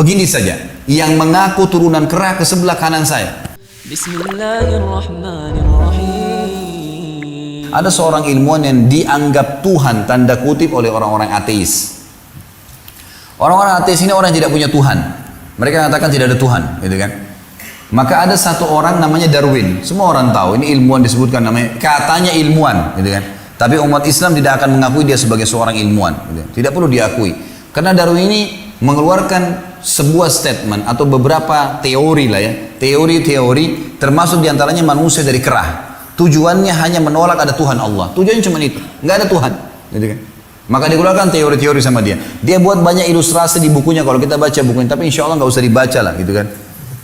Begini saja, yang mengaku turunan kera ke sebelah kanan saya. Bismillahirrahmanirrahim. Ada seorang ilmuwan yang dianggap Tuhan tanda kutip oleh orang-orang ateis. Orang-orang ateis ini orang yang tidak punya Tuhan. Mereka mengatakan tidak ada Tuhan, gitu kan? Maka ada satu orang namanya Darwin. Semua orang tahu, ini ilmuwan disebutkan namanya, katanya ilmuwan, gitu kan? Tapi umat Islam tidak akan mengakui dia sebagai seorang ilmuwan, gitu. Tidak perlu diakui. Karena Darwin ini mengeluarkan sebuah statement atau beberapa teori lah ya, teori-teori termasuk diantaranya manusia dari kera. Tujuannya hanya menolak ada Tuhan Allah. Tujuannya cuma itu, nggak ada Tuhan, gitu kan? Maka dikeluarkan teori-teori sama dia. Dia buat banyak ilustrasi di bukunya. Kalau kita baca bukunya, tapi insya Allah nggak usah dibaca lah, gitu kan?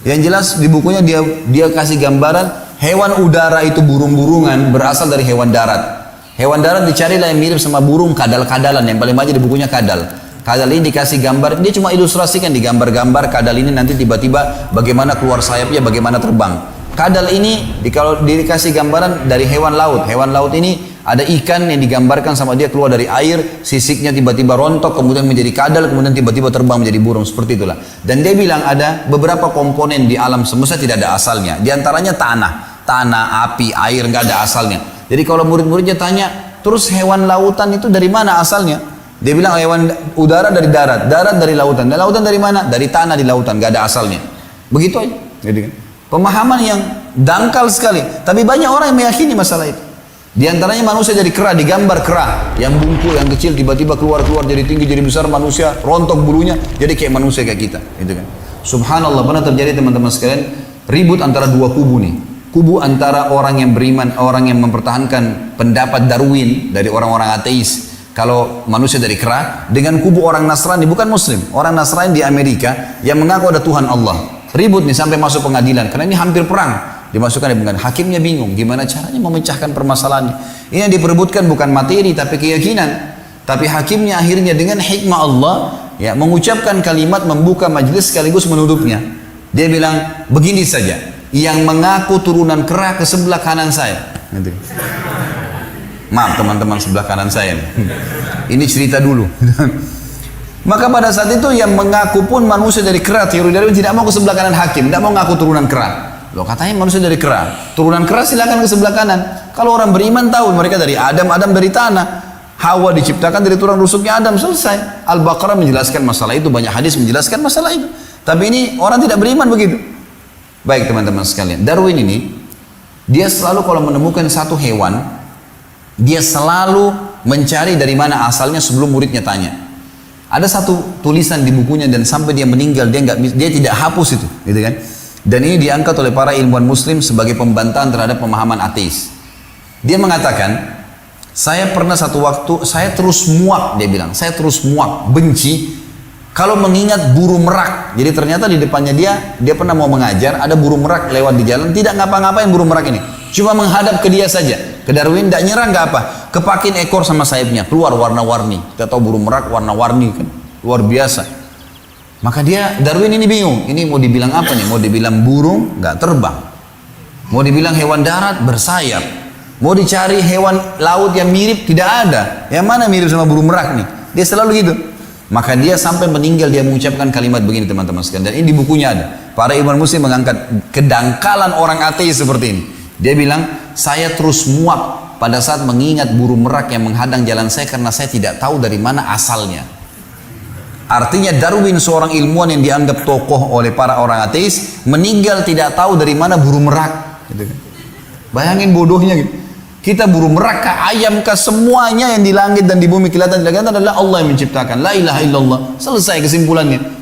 Yang jelas di bukunya dia kasih gambaran hewan udara itu burung-burungan berasal dari hewan darat. Hewan darat dicarilah yang mirip sama burung kadal-kadalan, yang paling banyak di bukunya kadal. Kadal ini dikasih gambar, dia cuma ilustrasikan di gambar-gambar kadal ini nanti tiba-tiba bagaimana keluar sayapnya, bagaimana terbang. Kadal ini kalau dikasih gambaran dari hewan laut. Hewan laut ini ada ikan yang digambarkan sama dia keluar dari air, sisiknya tiba-tiba rontok, kemudian menjadi kadal, kemudian tiba-tiba terbang menjadi burung, seperti itulah. Dan dia bilang ada beberapa komponen di alam semesta tidak ada asalnya. Di antaranya tanah, api, air, nggak ada asalnya. Jadi kalau murid-muridnya tanya, terus hewan lautan itu dari mana asalnya? Dia bilang hewan udara dari darat dari lautan. Dan lautan dari mana? Dari tanah di lautan, nggak ada asalnya. Begitu aja. Jadi, pemahaman yang dangkal sekali. Tapi banyak orang yang meyakini masalah itu. Di antaranya manusia jadi kera, digambar kera yang bungkuk, yang kecil, tiba-tiba keluar jadi tinggi, jadi besar, manusia rontok bulunya, jadi kayak manusia kayak kita, gitu kan? Subhanallah, pernah terjadi teman-teman sekalian ribut antara dua kubu nih. Kubu antara orang yang beriman, orang yang mempertahankan pendapat Darwin dari orang-orang ateis, kalau manusia dari kera, dengan kubu orang Nasrani, bukan Muslim, orang Nasrani di Amerika yang mengaku ada Tuhan Allah. Ribut nih sampai masuk pengadilan, karena ini hampir perang. Dimasukkan di pengadilan, hakimnya bingung gimana caranya memecahkan permasalahannya. Ini yang diperebutkan bukan materi tapi keyakinan. Tapi hakimnya akhirnya dengan hikmah Allah ya mengucapkan kalimat membuka majelis sekaligus menutupnya. Dia bilang begini saja, yang mengaku turunan kera ke sebelah kanan saya. Maaf teman-teman sebelah kanan saya. Ini cerita dulu. Maka pada saat itu yang mengaku pun manusia dari kera, teori Darwin tidak mau ke sebelah kanan hakim, tidak mau ngaku turunan kera. Loh katanya manusia dari kera, turunan kera silakan ke sebelah kanan. Kalau orang beriman tahu mereka dari Adam, Adam dari tanah, Hawa diciptakan dari tulang rusuknya Adam, selesai. Al-Baqarah menjelaskan masalah itu, banyak hadis menjelaskan masalah itu. Tapi ini orang tidak beriman begitu. Baik teman-teman sekalian, Darwin ini dia selalu kalau menemukan satu hewan, dia selalu mencari dari mana asalnya sebelum muridnya tanya. Ada satu tulisan di bukunya dan sampai dia meninggal dia tidak hapus itu, gitu kan? Dan ini diangkat oleh para ilmuwan muslim sebagai pembantahan terhadap pemahaman ateis. Dia mengatakan, saya pernah satu waktu, saya terus muak, dia bilang, saya terus muak, benci, kalau mengingat burung merak. Jadi ternyata di depannya dia pernah mau mengajar, ada burung merak lewat di jalan, tidak ngapa-ngapain burung merak ini. Cuma menghadap ke dia saja. Ke Darwin, tidak nyerang, nggak apa. Kepakin ekor sama sayapnya, keluar warna-warni. Kita tahu burung merak warna-warni kan, luar biasa. Maka Darwin ini bingung, ini mau dibilang apa nih? Mau dibilang burung, nggak terbang. Mau dibilang hewan darat, bersayap. Mau dicari hewan laut yang mirip, tidak ada. Yang mana mirip sama burung merak nih? Dia selalu gitu. Maka dia sampai meninggal, dia mengucapkan kalimat begini teman-teman sekalian. Dan ini di bukunya ada. Para ilmuwan muslim mengangkat kedangkalan orang ateis seperti ini. Dia bilang, saya terus muak pada saat mengingat burung merak yang menghadang jalan saya karena saya tidak tahu dari mana asalnya. Artinya Darwin seorang ilmuwan yang dianggap tokoh oleh para orang ateis meninggal tidak tahu dari mana burung merak. Gitu kan. Bayangin bodohnya gitu. Kita burung merak kah, ayam kah, semuanya yang di langit dan di bumi kelihatan adalah Allah yang menciptakan. La ilaha illallah. Selesai kesimpulannya.